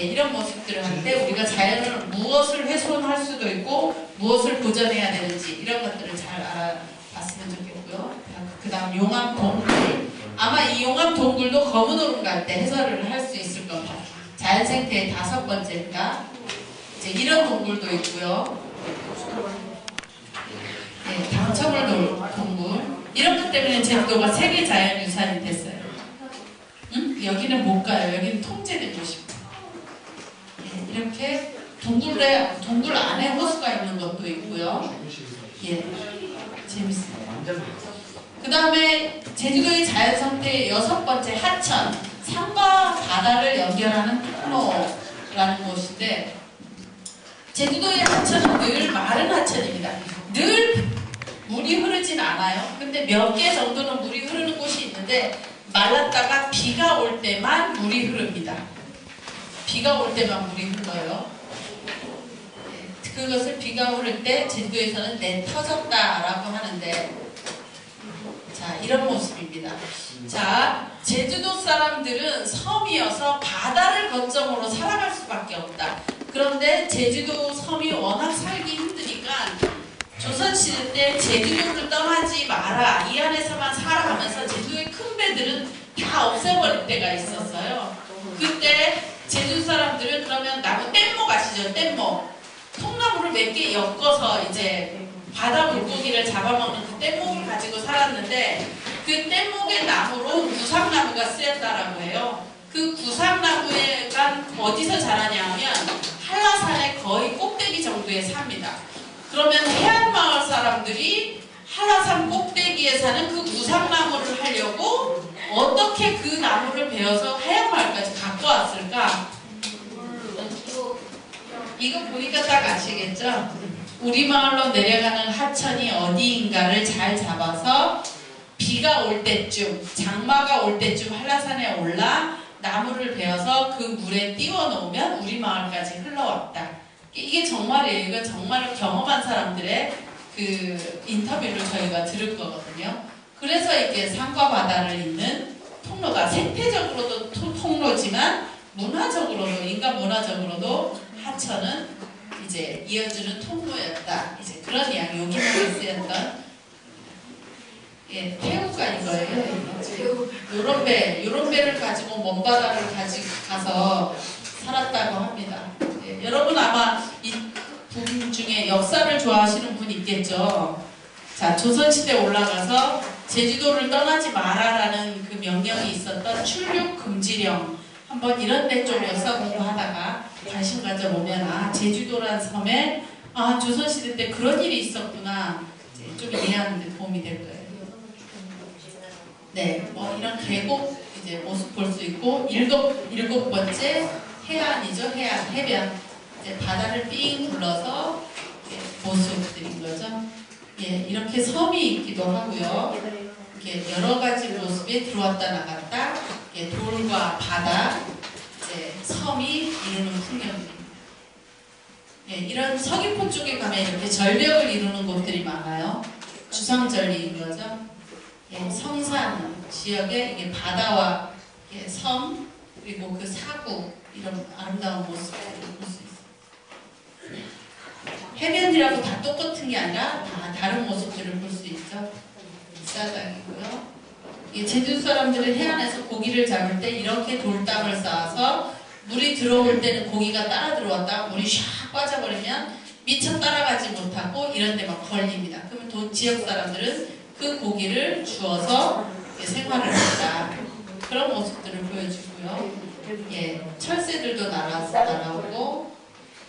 이런 모습들을 할 때 우리가 자연을 무엇을 훼손할 수도 있고 무엇을 보존해야 되는지 이런 것들을 잘 알아봤으면 좋겠고요. 그 다음 용암 동굴. 아마 이 용암 동굴도 검은 오름 갈 때 해설을 할 수 있을 겁니다. 자연생태의 5번째입니다. 이제 이런 동굴도 있고요. 네, 당첨을 동굴. 이런 것 때문에 제주도가 세계 자연유산이 됐어요. 응? 여기는 못 가요. 여기는 통제된 곳입니다. 예, 이렇게 동굴 안에 호수가 있는 것도 있고요. 예, 재밌어요. 그 다음에 제주도의 자연상태의 6번째 하천. 산과 바다를 연결하는 통로라는 곳인데 제주도의 하천은 늘 마른 하천입니다. 늘 물이 흐르진 않아요. 근데 몇 개 정도는 물이 흐르는 곳이 있는데 말랐다가 비가 올 때만 물이 흐릅니다. 비가 올 때만 물이 흘러요. 그것을 비가 흐를 때 제주도에서는 내 터졌다라고 하는데 자, 이런 모습입니다. 자, 제주도 사람들은 섬이어서 바다를 거점으로 살아갈 수밖에 없다. 그런데 제주도 섬이 워낙 살기 힘드니까 조선시대 때 제주도를 떠나지 마라, 이 안에서만 살아 하면서 제주도의 큰 배들은 다 없애버릴 때가 있었어요. 그때 제주 사람들은 그러면 나무 뗏목 아시죠? 뗏목. 통나무를 몇 개 엮어서 이제 바다 물고기를 잡아먹는 그 뗏목을 가지고 살았는데 그 뗏목의 나무로 구상나무가 쓰였다라고 해요. 그 구상나무가 어디서 자라냐 하면 한라산의 거의 꼭대기 정도에 삽니다. 그러면 해안마을 사람들이 한라산 꼭대기에 사는 그 구상나무를 하려고 어떻게 그 나무를 베어서 해안마을까지 갖고 왔을까? 이거 보니까 딱 아시겠죠? 우리 마을로 내려가는 하천이 어디인가를 잘 잡아서 비가 올 때쯤, 장마가 올 때쯤 한라산에 올라 나무를 베어서 그 물에 띄워 놓으면 우리 마을까지 흘러왔다. 이게 정말이에요. 이건 정말 경험한 사람들의 그 인터뷰를 저희가 들을 거거든요. 그래서 이게 산과 바다를 잇는 통로가 생태적으로도 통로지만 문화적으로도, 인간 문화적으로도 하천은 이제 이어주는 통로였다. 이제 그런 이야기, 여기만 쓰였던 예, 태우가 이거예요. 요런 배를 가지고 먼 바다를 가지고 가서 살았다고 합니다. 예, 여러분 아마 이 분 중에 역사를 좋아하시는 분 있겠죠. 자, 조선시대 올라가서 제주도를 떠나지 마라라는 그 명령이 있었던 출륙금지령. 한번 이런 데 좀 역사 공부하다가 관심 가져보면 아, 제주도란 섬에 아, 조선시대 때 그런 일이 있었구나. 이제 좀 이해하는 데 도움이 될 거예요. 네, 뭐 이런 계곡 이제 모습 볼 수 있고 일곱 번째 해안이죠. 해변. 이제 바다를 삥 둘러서 모습들인 거죠. 예, 이렇게 섬이 있기도 하고요. 이렇게 여러 가지 모습에 들어왔다 나갔다. 예, 돌과 바다, 이제 섬이 이루는 풍경입니다. 예, 이런 서귀포 쪽에 가면 이렇게 절벽을 이루는 곳들이 많아요. 주상절리인 거죠. 예, 성산 지역에 이게 바다와 예, 섬 그리고 그 사구 이런 아름다운 모습들을 볼 수 있어요. 해변이라고 다 똑같은 게 아니라 다 다른 모습들을 볼 수 있죠. 비싸장이고요. 이 제주 사람들은 해안에서 고기를 잡을 때 이렇게 돌담을 쌓아서 물이 들어올 때는 고기가 따라 들어왔다가 물이 샥 빠져버리면 미처 따라가지 못하고 이런 데 막 걸립니다. 그러면 지역 사람들은 그 고기를 주워서 생활을 한다. 그런 모습들을 보여주고요. 예, 철새들도 날아오고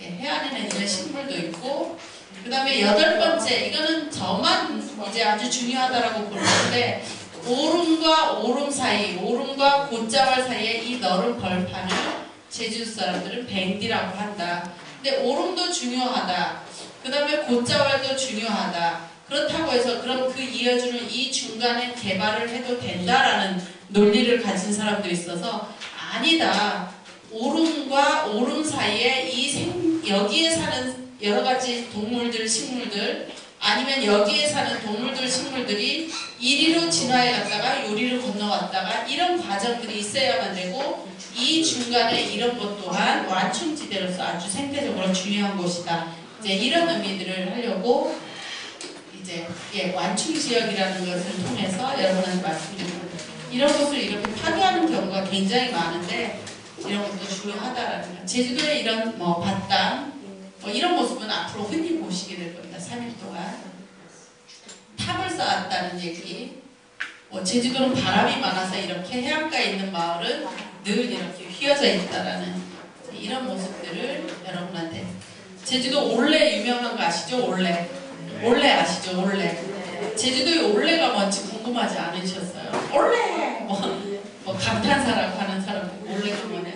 예, 해안에는 이런 식물도 있고 그 다음에 8번째 이거는 저만 이제 아주 중요하다라고 보는데 오름과 오름 사이, 오름과 곶자왈 사이에 이 넓은 벌판을 제주 사람들은 뱅디라고 한다. 근데 오름도 중요하다. 그 다음에 곶자왈도 중요하다. 그렇다고 해서 그럼 그 이어주는 이 중간에 개발을 해도 된다라는 논리를 가진 사람도 있어서 아니다. 오름과 오름 사이에 여기에 사는 여러 가지 동물들, 식물들 아니면 여기에 사는 동물들, 식물들이 이리로 진화해 갔다가 요리로 건너왔다가 이런 과정들이 있어야만 되고 이 중간에 이런 것 또한 완충지대로서 아주 생태적으로 중요한 곳이다. 이제 이런 의미들을 하려고 이제 완충지역이라는 것을 통해서 여러분한테 말씀드립니다. 이런 것을 이렇게 파괴하는 경우가 굉장히 많은데 이런 것도 중요하다라는 거. 제주도에 이런 밭당 이런 모습은 앞으로 흔히 보시게 될 겁니다. 3일 동안 탑을 쌓았다는 얘기. 제주도는 바람이 많아서 이렇게 해안가에 있는 마을은 늘 이렇게 휘어져 있다라는 이런 모습들을 여러분한테. 제주도 올레 유명한 거 아시죠? 올레. 올레 아시죠? 올레. 제주도에 올레가 뭔지 궁금하지 않으셨어요? 올레! 뭐 감탄사라고 하는 사람 올레가 뭐냐?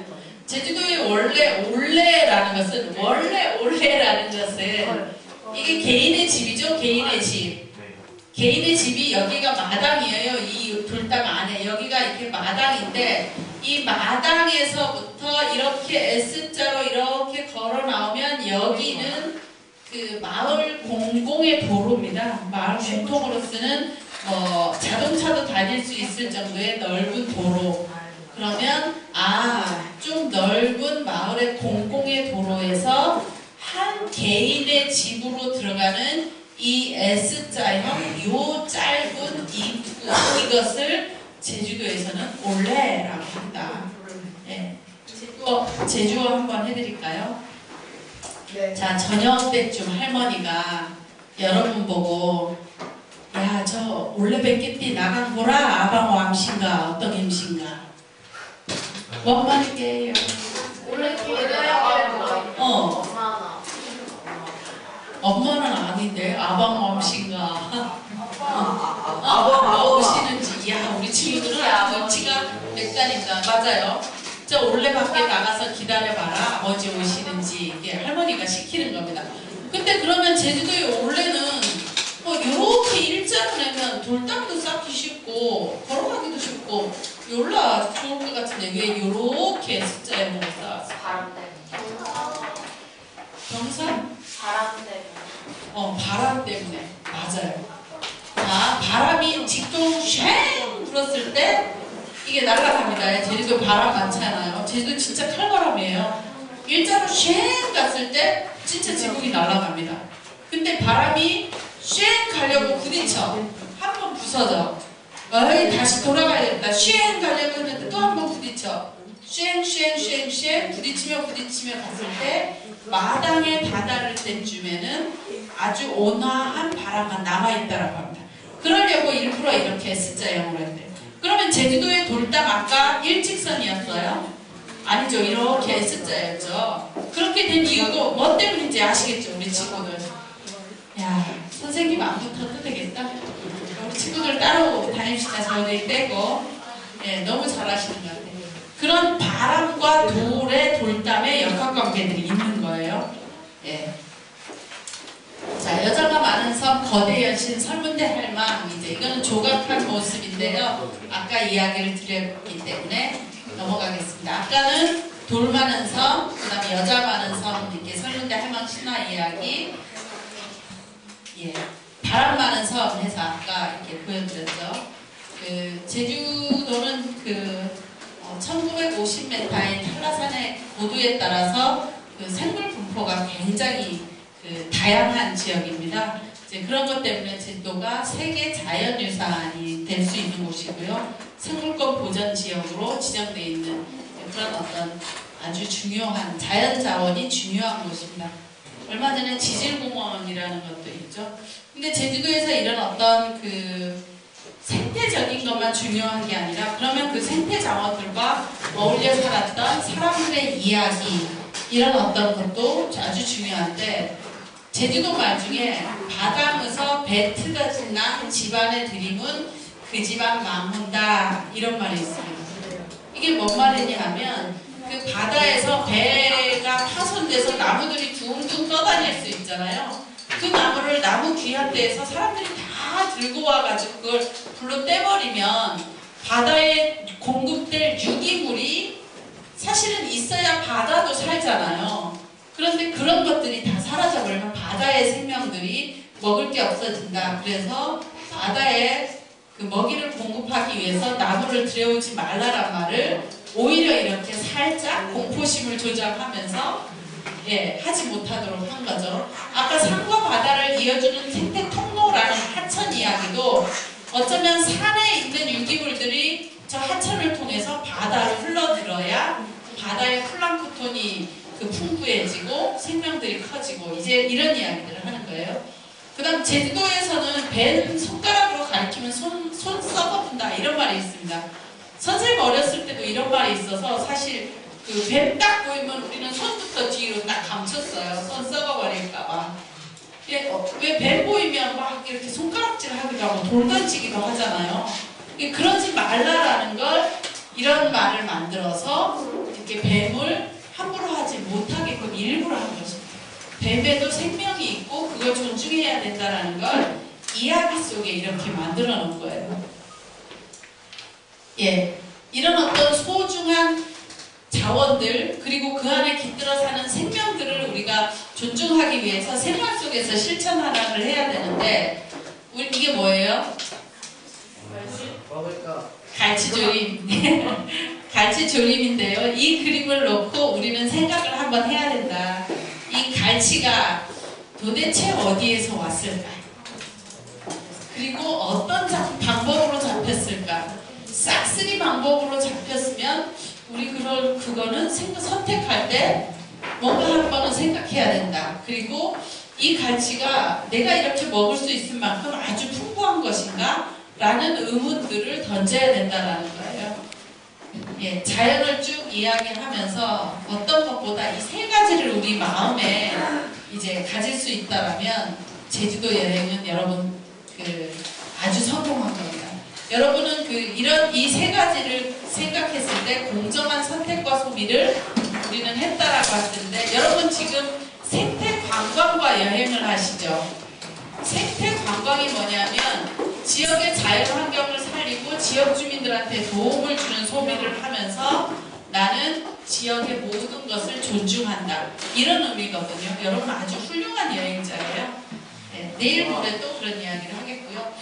제주도에 원래 올레라는 것은 올레라는 것은 이게 개인의 집이죠. 개인의 집. 개인의 집이 여기가 마당이에요. 이 돌담 안에 여기가 이렇게 마당인데 이 마당에서부터 이렇게 S자로 이렇게 걸어 나오면 여기는 그 마을 공공의 도로입니다. 마을 공통으로 쓰는 자동차도 다닐 수 있을 정도의 넓은 도로. 그러면 좀 넓은 마을의 공공의 도로에서 한 개인의 집으로 들어가는 이 S자형 요 짧은 입구 이것을 제주도에서는 올레라고 한다. 네. 제주어 한번 해드릴까요? 네. 자, 저녁 때쯤 할머니가 여러분 보고 야, 저 올레 뵙겠디 나간 거라 아방 왕신가 어떤 임신가 뭔 말이게요? 원래 기다려요. 엄마는 아닌데 아방 왕신가 아빠 아빠 오시는지. 야, 우리 친구들은 눈치가 백단이다. 맞아요. 저 올레 밖에 나가서 기다려봐라. 아버지 오시는지 이게 할머니가 시키는 겁니다. 근데 그러면 제주도의 올레는 이렇게 일자로 내면 돌담도 쌓기 쉽고 걸어가기도 쉽고 yor라 좋을 것 같은데 왜 이렇게 숫자에 못 쌓았어? 바람 때문에. 경사? 바람 때문에. 바람 때문에. 맞아요. 자, 바람이 직동 쉥 불었을 때 이게 날아갑니다. 제주도 바람 많잖아요. 제주도 진짜 칼바람이에요. 일자로 쉥 갔을 때 진짜 지붕이 날아갑니다. 근데 바람이 쉥 가려고 부딪혀. 한 번 부서져. 다시 돌아가야겠다. 쉥 가려고 했는데 또 한 번 부딪혀. 쉥 부딪히며 갔을 때 마당에 다다를 때쯤에는 아주 온화한 바람만 남아있다라고 합니다. 그러려고 일부러 이렇게 S자형으로 했대요. 그러면 제주도의 돌담 아까 일직선이었어요? 아니죠. 이렇게 S자였죠. 그렇게 된 이유도 뭐 때문인지 아시겠죠? 우리 친구들. 야, 선생님 안 붙어도 되겠다. 우리 친구들 따로 다닙시다. 저희 떼고. 너무 잘하시는 것 같아요. 그런 바람과 돌의 돌담의 역학관계들이 있는 거예요. 자, 여자가 많은 섬 거대 여신 설문대 할망. 이제 이거는 조각한 모습인데요. 아까 이야기를 드렸기 때문에 넘어가겠습니다. 아까는 돌 많은 섬, 그 다음에 여자 많은 섬, 이렇게 설문대 할망 신화 이야기. 바람 많은 섬 해서 아까 이렇게 보여드렸죠. 제주도는 1950m의 한라산의 고도에 따라서 생물 분포가 굉장히 다양한 지역입니다. 이제 그런 것 때문에 제주도가 세계 자연유산이 될 수 있는 곳이고요. 생물권 보전 지역으로 지정되어 있는 그런 어떤 아주 중요한 자연자원이 중요한 곳입니다. 얼마 전에 지질공원이라는 것도 있죠. 근데 제주도에서 이런 어떤 생태적인 것만 중요한 게 아니라 그러면 그 생태 자원들과 어울려 살았던 사람들의 이야기 이런 어떤 것도 아주 중요한데 제주도 말 중에 바다에서 배 트거나 집안에 들이면 그 집안 망한다 이런 말이 있습니다. 이게 뭔 말이냐 하면 그 바다에서 배가 파손돼서 나무들이 둥둥 떠다닐 수 있잖아요. 그 나무를 나무 귀한 데에서 사람들이 다 들고 와가지고 그걸 불로 떼버리면 바다에 공급될 유기물이 사실은 있어야 바다도 살잖아요. 그런데 그런 것들이 다 사라져버리면 바다의 생명들이 먹을 게 없어진다. 그래서 바다에 그 먹이를 공급하기 위해서 나무를 들여오지 말라란 말을 오히려 이렇게 살짝 공포심을 조장하면서 하지 못하도록 한 거죠. 아까 산과 바다를 이어주는 생태 통로라는 하천 이야기도 어쩌면 산에 있는 유기물들이 저 하천을 통해서 바다로 흘러들어야 바다의 플랑크톤이 풍부해지고 생명들이 커지고 이제 이런 이야기들을 하는 거예요. 그 다음 제주도에서는 뱀 손가락으로 가리키면 손 썩어본다 이런 말이 있습니다. 선생님 어렸을 때도 이런 말이 있어서 사실 그 뱀 딱 보이면 우리는 손부터 뒤로 딱 감췄어요. 손 썩어버릴까봐. 왜 뱀 보이면 막 이렇게 손가락질 하기도 하고 돌 던지기도 하잖아요. 그러지 말라라는 걸 이런 말을 만들어서 이렇게 뱀을 함부로 하지 못하게끔 일부러 한 것입니다. 뱀에도 생명이 있고 그걸 존중해야 된다는 걸 이야기 속에 이렇게 만들어 놓은 거예요. 이런 어떤 소중한 자원들 그리고 그 안에 깃들어 사는 생명들을 우리가 존중하기 위해서 생활 속에서 실천 하나를 해야 되는데 이게 뭐예요? 갈치조림. 갈치조림인데요. 이 그림을 놓고 우리는 생각을 한번 해야 된다. 이 갈치가 도대체 어디에서 왔을까? 그리고 어떤 방법으로 잡혔을까? 싹쓸이 방법으로 잡혔으면 우리 그거는 선택할 때 뭔가 한 번은 생각해야 된다. 그리고 이 갈치가 내가 이렇게 먹을 수 있을 만큼 아주 풍부한 것인가? 라는 의문들을 던져야 된다는 거예요. 자연을 쭉 이야기하면서 어떤 것보다 이 세 가지를 우리 마음에 이제 가질 수 있다면 제주도 여행은 여러분 아주 성공한 겁니다. 여러분은 이런 이 세 가지를 생각했을 때 공정한 선택과 소비를 우리는 했다라고 했을 때 여러분 지금 생태 관광과 여행을 하시죠. 생태 관광이 뭐냐면 지역의 자연 환경을 살리고 지역 주민들한테 도움을 주는 소비를 하면서 나는 지역의 모든 것을 존중한다. 이런 의미거든요. 여러분 아주 훌륭한 여행자예요. 내일 모레 또 그런 이야기를 하겠고요.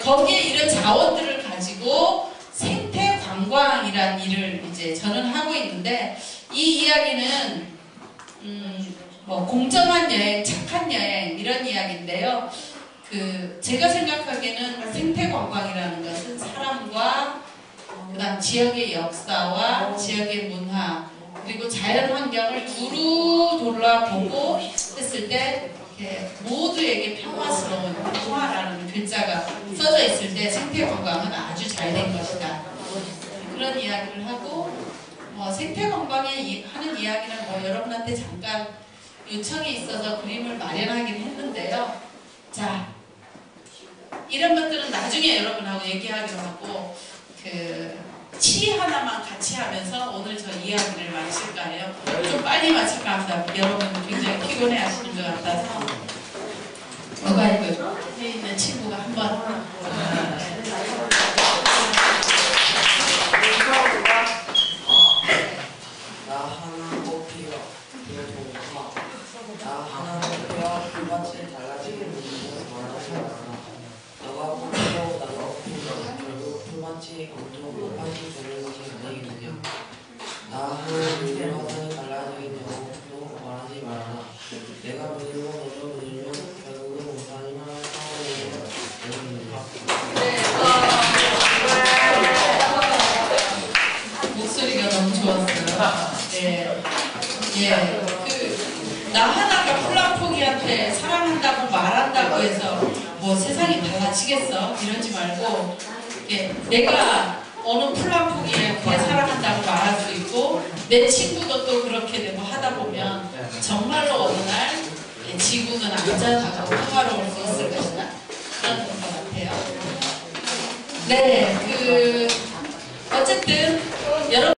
거기에 이런 자원들을 가지고 생태 관광이란 일을 이제 저는 하고 있는데 이 이야기는 공정한 여행, 착한 여행 이런 이야기인데요. 제가 생각하기에는 생태 관광이라는 것은 사람과 그다음 지역의 역사와 지역의 문화 그리고 자연 환경을 두루 돌아보고 했을 때 이렇게 모두에게 평화스러운 평화라는 글자가 써져 있을 때 생태 관광은 아주 잘 된 것이다. 그런 이야기를 하고 생태 관광에 하는 이야기는 여러분한테 잠깐 요청이 있어서 그림을 마련하긴 했는데요. 자, 이런 것들은 나중에 여러분하고 얘기하기로 하고 치 하나만 같이 하면서 오늘 저 이야기를 마칠까 해요. 좀 빨리 마칠까 합니다. 여러분 굉장히 피곤해 하시는 것 같아서 누가 이거 옆에 있는 친구가 한번 나 하나 꽃피어 피어보고서 나 하나 꽃피어 풀밭이 달라지는 모습을 말하지 너가 꽃피고 나가 피고 결국 풀밭이 온통 꽃밭이 되는 것이 아니겠느냐 나 하나 물들 화산이 달라지는 영혼도 말하지 말아라 내가 물들고 너도 물들면 결국은 우산이나 상황이 되느니라 목소리가 너무 좋았어요. 나 하나가 플라포기한테 사랑한다고 말한다고 해서 세상이 달라지겠어 이러지 말고 내가 어느 플라포기에 걔 사랑한다고 말할 수 있고 내 친구도 또 그렇게 되고 하다 보면 정말로 어느 날 지구는 안전하고 평화로울 수 있을 것이다 그런 것 같아요. 어쨌든 여러분